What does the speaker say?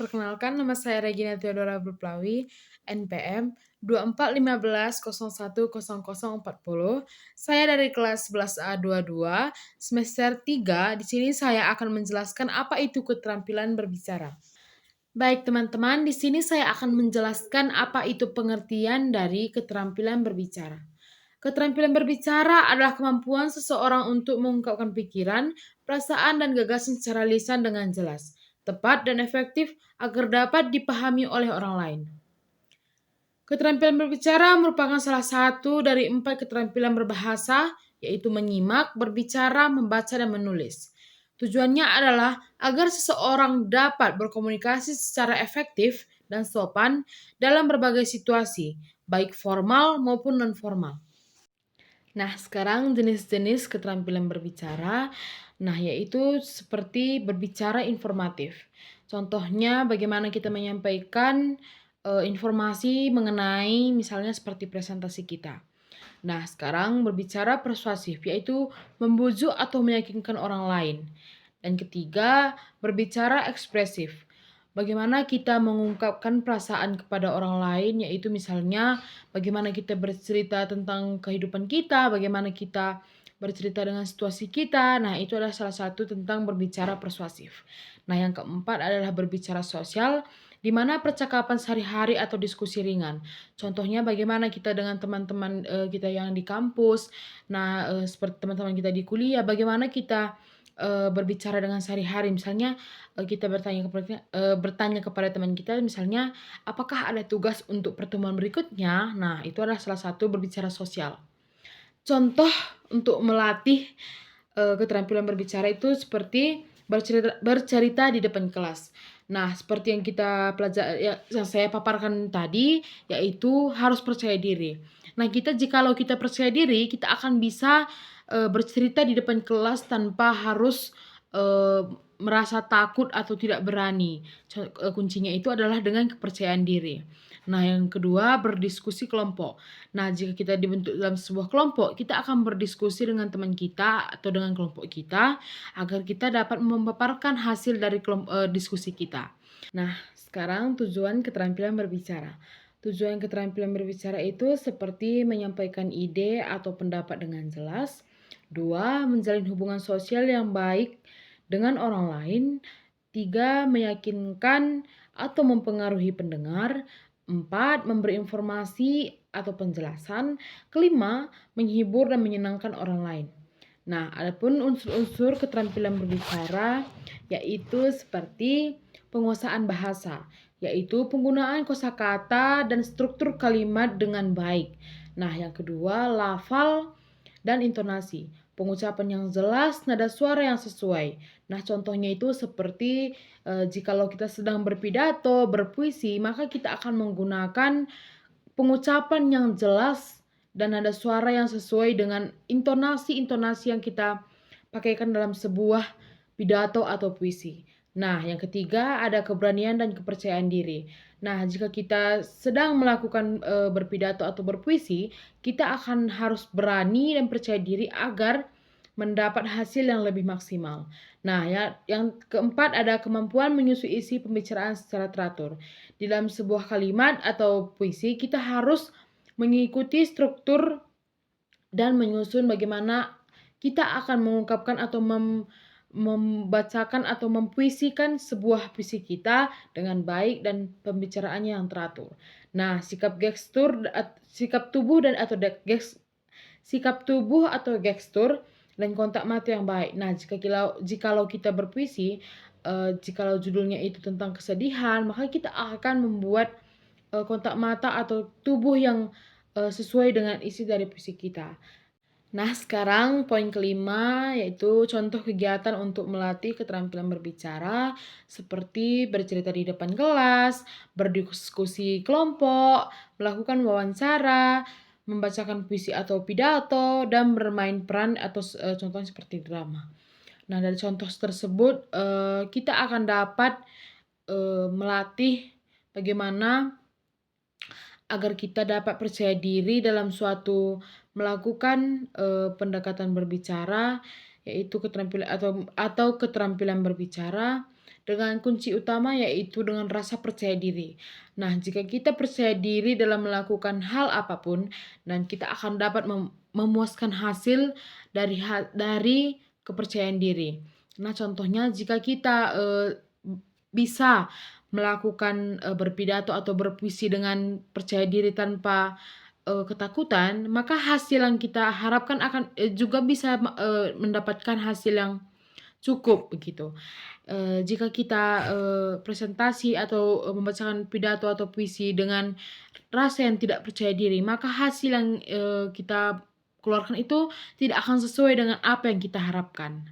Perkenalkan, nama saya Regina Theodora Berplawi, NPM 2415010040. Saya dari kelas 11A22, semester 3. Di sini saya akan menjelaskan apa itu keterampilan berbicara. Baik teman-teman, di sini saya akan menjelaskan apa itu pengertian dari keterampilan berbicara. Keterampilan berbicara adalah kemampuan seseorang untuk mengungkapkan pikiran, perasaan, dan gagasan secara lisan dengan jelas, tepat, dan efektif agar dapat dipahami oleh orang lain. Keterampilan berbicara merupakan salah satu dari 4 keterampilan berbahasa, yaitu menyimak, berbicara, membaca, dan menulis. Tujuannya adalah agar seseorang dapat berkomunikasi secara efektif dan sopan dalam berbagai situasi, baik formal maupun non-formal. Nah, sekarang jenis-jenis keterampilan berbicara, yaitu seperti berbicara informatif. Contohnya bagaimana kita menyampaikan informasi mengenai misalnya seperti presentasi kita. Nah, sekarang berbicara persuasif, yaitu membujuk atau meyakinkan orang lain. Dan ketiga, berbicara ekspresif. Bagaimana kita mengungkapkan perasaan kepada orang lain, yaitu misalnya bagaimana kita bercerita tentang kehidupan kita, bagaimana kita bercerita dengan situasi kita. Nah, itu adalah salah satu tentang berbicara persuasif. Nah, yang keempat adalah berbicara sosial, di mana percakapan sehari-hari atau diskusi ringan. Contohnya bagaimana kita dengan teman-teman kita yang di kampus, seperti teman-teman kita di kuliah, bagaimana kita berbicara dengan sehari-hari. Misalnya kita bertanya kepada teman kita misalnya, "Apakah ada tugas untuk pertemuan berikutnya?" Nah, itu adalah salah satu berbicara sosial. Contoh untuk melatih keterampilan berbicara itu seperti bercerita di depan kelas. Nah, seperti yang kita yang saya paparkan tadi, yaitu harus percaya diri. Nah, jikalau kita percaya diri, kita akan bisa bercerita di depan kelas tanpa harus merasa takut atau tidak berani. Kuncinya itu adalah dengan kepercayaan diri. Nah, yang kedua, berdiskusi kelompok. Nah, jika kita dibentuk dalam sebuah kelompok, kita akan berdiskusi dengan teman kita atau dengan kelompok kita agar kita dapat memaparkan hasil dari diskusi kita. Nah, sekarang tujuan keterampilan berbicara. Tujuan keterampilan berbicara itu seperti menyampaikan ide atau pendapat dengan jelas. 2, menjalin hubungan sosial yang baik dengan orang lain. 3, meyakinkan atau mempengaruhi pendengar. 4, memberi informasi atau penjelasan. Kelima, menghibur dan menyenangkan orang lain. Nah, adapun unsur-unsur keterampilan berbicara yaitu seperti penguasaan bahasa, yaitu penggunaan kosakata dan struktur kalimat dengan baik. Nah, yang kedua, lafal dan intonasi, pengucapan yang jelas, nada suara yang sesuai. Nah, contohnya itu seperti jikalau kita sedang berpidato, berpuisi, maka kita akan menggunakan pengucapan yang jelas dan nada suara yang sesuai dengan intonasi-intonasi yang kita pakaikan dalam sebuah pidato atau puisi. Nah, yang ketiga ada keberanian dan kepercayaan diri. Nah, jika kita sedang melakukan berpidato atau berpuisi, kita akan harus berani dan percaya diri agar mendapat hasil yang lebih maksimal. Nah, yang keempat ada kemampuan menyusun isi pembicaraan secara teratur. Di dalam sebuah kalimat atau puisi, kita harus mengikuti struktur dan menyusun bagaimana kita akan mengungkapkan atau membacakan atau mempuisikan sebuah puisi kita dengan baik dan pembicaraannya yang teratur. Nah, sikap tubuh atau gestur dan kontak mata yang baik. Nah, jikalau kita berpuisi, jikalau judulnya itu tentang kesedihan, maka kita akan membuat kontak mata atau tubuh yang sesuai dengan isi dari puisi kita. Nah, sekarang poin kelima yaitu contoh kegiatan untuk melatih keterampilan berbicara seperti bercerita di depan kelas, berdiskusi kelompok, melakukan wawancara, membacakan puisi atau pidato, dan bermain peran atau contohnya seperti drama. Nah, dari contoh tersebut kita akan dapat melatih bagaimana agar kita dapat percaya diri dalam suatu melakukan pendekatan berbicara, yaitu keterampilan atau keterampilan berbicara. dengan kunci utama yaitu dengan rasa percaya diri. Nah, jika kita percaya diri dalam melakukan hal apapun dan kita akan dapat memuaskan hasil dari kepercayaan diri. Nah, contohnya jika kita bisa melakukan berpidato atau berpuisi dengan percaya diri tanpa ketakutan, maka hasil yang kita harapkan akan juga bisa mendapatkan hasil yang cukup begitu. Jika kita presentasi atau membacakan pidato atau puisi dengan rasa yang tidak percaya diri, maka hasil yang kita keluarkan itu tidak akan sesuai dengan apa yang kita harapkan.